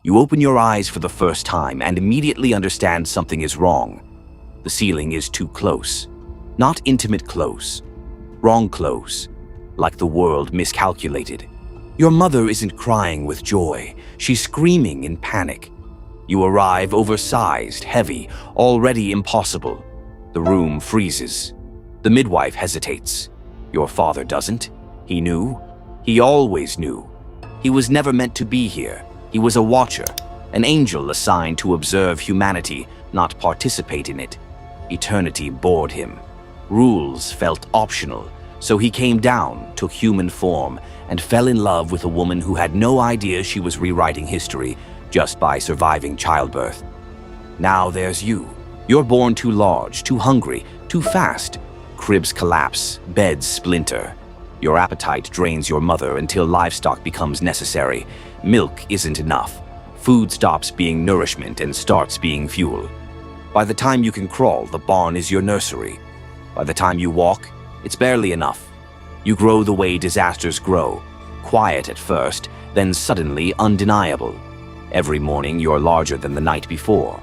You open your eyes for the first time and immediately understand something is wrong. The ceiling is too close. Not intimate close. Wrong close. Like the world miscalculated. Your mother isn't crying with joy. She's screaming in panic. You arrive oversized, heavy, already impossible. The room freezes. The midwife hesitates. Your father doesn't. He knew. He always knew. He was never meant to be here. He was a watcher, an angel assigned to observe humanity, not participate in it. Eternity bored him. Rules felt optional, so he came down, took human form, and fell in love with a woman who had no idea she was rewriting history just by surviving childbirth. Now there's you. You're born too large, too hungry, too fast. Cribs collapse, beds splinter. Your appetite drains your mother until livestock becomes necessary. Milk isn't enough. Food stops being nourishment and starts being fuel. By the time you can crawl, the barn is your nursery. By the time you walk, it's barely enough. You grow the way disasters grow. Quiet at first, then suddenly undeniable. Every morning you're larger than the night before.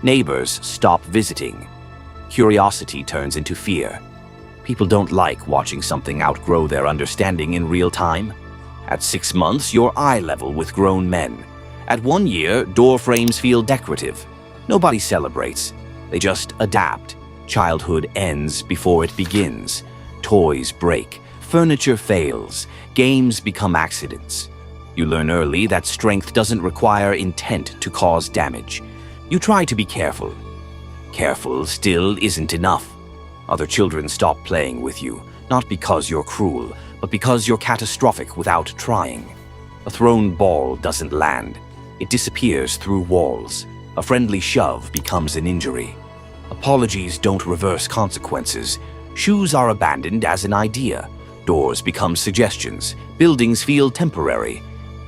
Neighbors stop visiting. Curiosity turns into fear. People don't like watching something outgrow their understanding in real time. At 6 months, you're eye level with grown men. At 1 year, door frames feel decorative. Nobody celebrates. They just adapt. Childhood ends before it begins. Toys break. Furniture fails. Games become accidents. You learn early that strength doesn't require intent to cause damage. You try to be careful. Careful still isn't enough. Other children stop playing with you, not because you're cruel, but because you're catastrophic without trying. A thrown ball doesn't land. It disappears through walls. A friendly shove becomes an injury. Apologies don't reverse consequences. Shoes are abandoned as an idea. Doors become suggestions. Buildings feel temporary.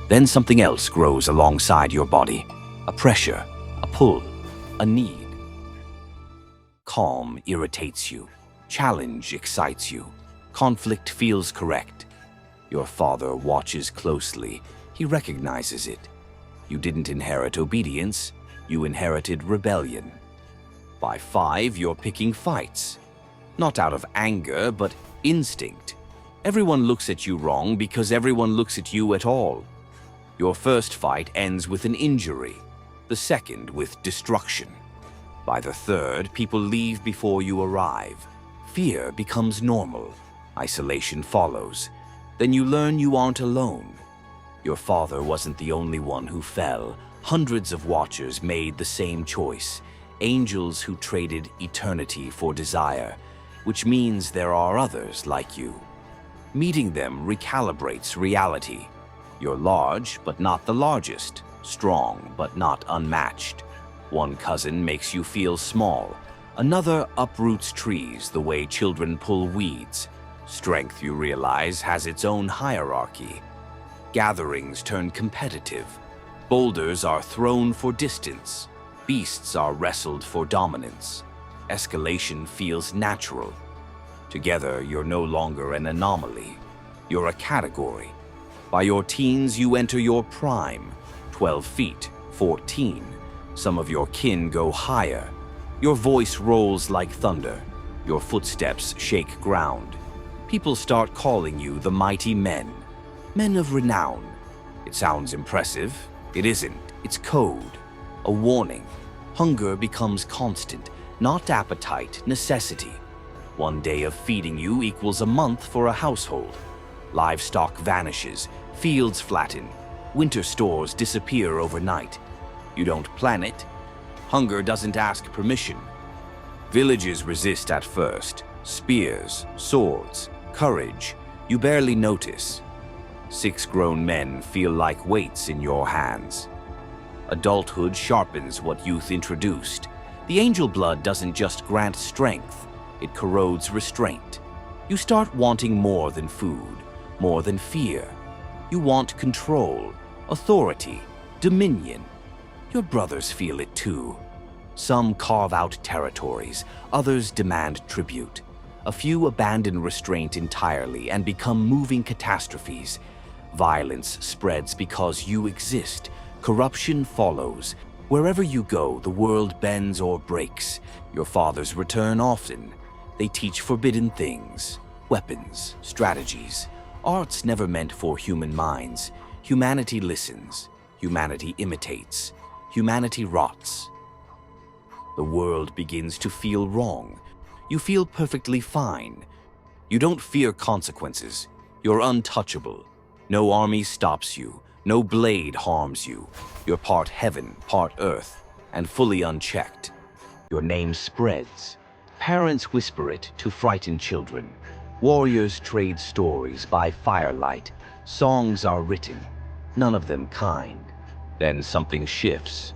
Then something else grows alongside your body. A pressure, a pull, a need. Calm irritates you. Challenge excites you. Conflict feels correct. Your father watches closely. He recognizes it. You didn't inherit obedience. You inherited rebellion. By 5, you're picking fights. Not out of anger, but instinct. Everyone looks at you wrong because everyone looks at you at all. Your first fight ends with an injury. The second with destruction. By the third, people leave before you arrive. Fear becomes normal. Isolation follows. Then you learn you aren't alone. Your father wasn't the only one who fell. Hundreds of watchers made the same choice. Angels who traded eternity for desire, which means there are others like you. Meeting them recalibrates reality. You're large, but not the largest. Strong, but not unmatched. One cousin makes you feel small. Another uproots trees the way children pull weeds. Strength, you realize, has its own hierarchy. Gatherings turn competitive. Boulders are thrown for distance. Beasts are wrestled for dominance. Escalation feels natural. Together, you're no longer an anomaly. You're a category. By your teens, you enter your prime. 12 feet, 14. Some of your kin go higher. Your voice rolls like thunder. Your footsteps shake ground. People start calling you the mighty men. Men of renown. It sounds impressive. It isn't. It's code. A warning. Hunger becomes constant, not appetite, necessity. 1 day of feeding you equals a month for a household. Livestock vanishes. Fields flatten. Winter stores disappear overnight. You don't plan it. Hunger doesn't ask permission. Villages resist at first. Spears, swords, courage. You barely notice. 6 grown men feel like weights in your hands. Adulthood sharpens what youth introduced. The angel blood doesn't just grant strength. It corrodes restraint. You start wanting more than food, more than fear. You want control, authority, dominion. Your brothers feel it too. Some carve out territories, others demand tribute. A few abandon restraint entirely and become moving catastrophes. Violence spreads because you exist. Corruption follows. Wherever you go, the world bends or breaks. Your fathers return often. They teach forbidden things, weapons, strategies, arts never meant for human minds. Humanity listens. Humanity imitates. Humanity rots. The world begins to feel wrong. You feel perfectly fine. You don't fear consequences. You're untouchable. No army stops you. No blade harms you. You're part heaven, part earth, and fully unchecked. Your name spreads. Parents whisper it to frighten children. Warriors trade stories by firelight. Songs are written, none of them kind. Then something shifts.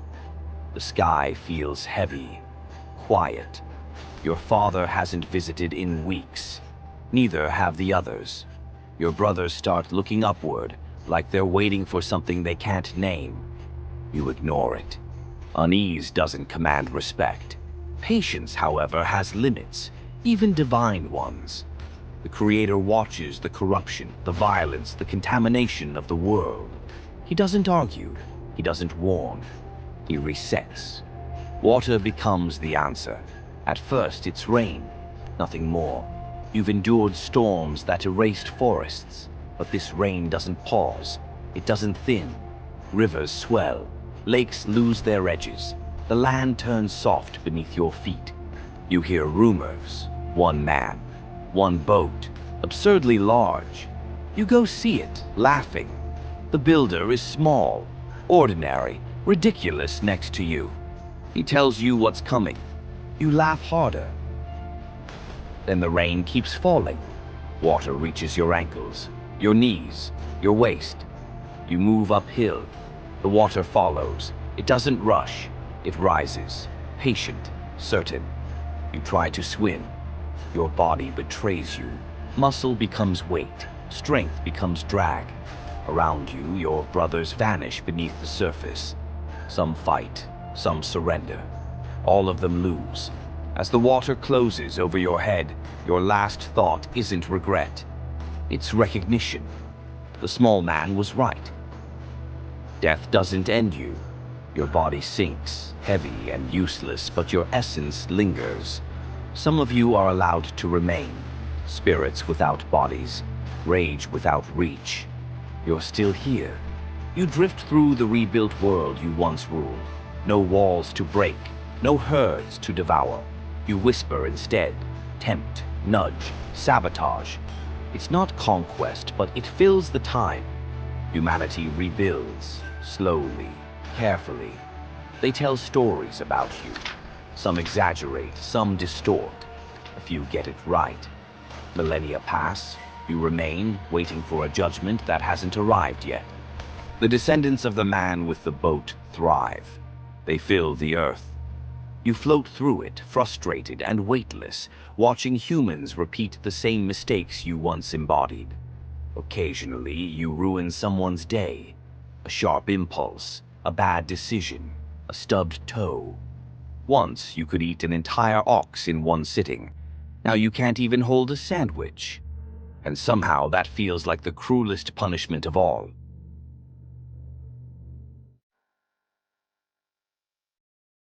The sky feels heavy, quiet. Your father hasn't visited in weeks. Neither have the others. Your brothers start looking upward, like they're waiting for something they can't name. You ignore it. Unease doesn't command respect. Patience, however, has limits, even divine ones. The Creator watches the corruption, the violence, the contamination of the world. He doesn't argue. He doesn't warn. He resets. Water becomes the answer. At first, it's rain, nothing more. You've endured storms that erased forests, but this rain doesn't pause. It doesn't thin. Rivers swell. Lakes lose their edges. The land turns soft beneath your feet. You hear rumors. One man, one boat, absurdly large. You go see it, laughing. The builder is small, ordinary, ridiculous next to you. He tells you what's coming. You laugh harder. Then the rain keeps falling. Water reaches your ankles, your knees, your waist. You move uphill. The water follows. It doesn't rush. It rises, patient, certain. You try to swim. Your body betrays you. Muscle becomes weight. Strength becomes drag. Around you, your brothers vanish beneath the surface. Some fight, some surrender. All of them lose. As the water closes over your head, your last thought isn't regret. It's recognition. The small man was right. Death doesn't end you. Your body sinks, heavy and useless, but your essence lingers. Some of you are allowed to remain. Spirits without bodies, rage without reach. You're still here. You drift through the rebuilt world you once ruled. No walls to break, no herds to devour. You whisper instead, tempt, nudge, sabotage. It's not conquest, but it fills the time. Humanity rebuilds, slowly, carefully. They tell stories about you. Some exaggerate, some distort. A few get it right. Millennia pass. You remain, waiting for a judgment that hasn't arrived yet. The descendants of the man with the boat thrive. They fill the earth. You float through it, frustrated and weightless, watching humans repeat the same mistakes you once embodied. Occasionally, you ruin someone's day. A sharp impulse, a bad decision, a stubbed toe. Once, you could eat an entire ox in one sitting. Now you can't even hold a sandwich. And somehow that feels like the cruelest punishment of all.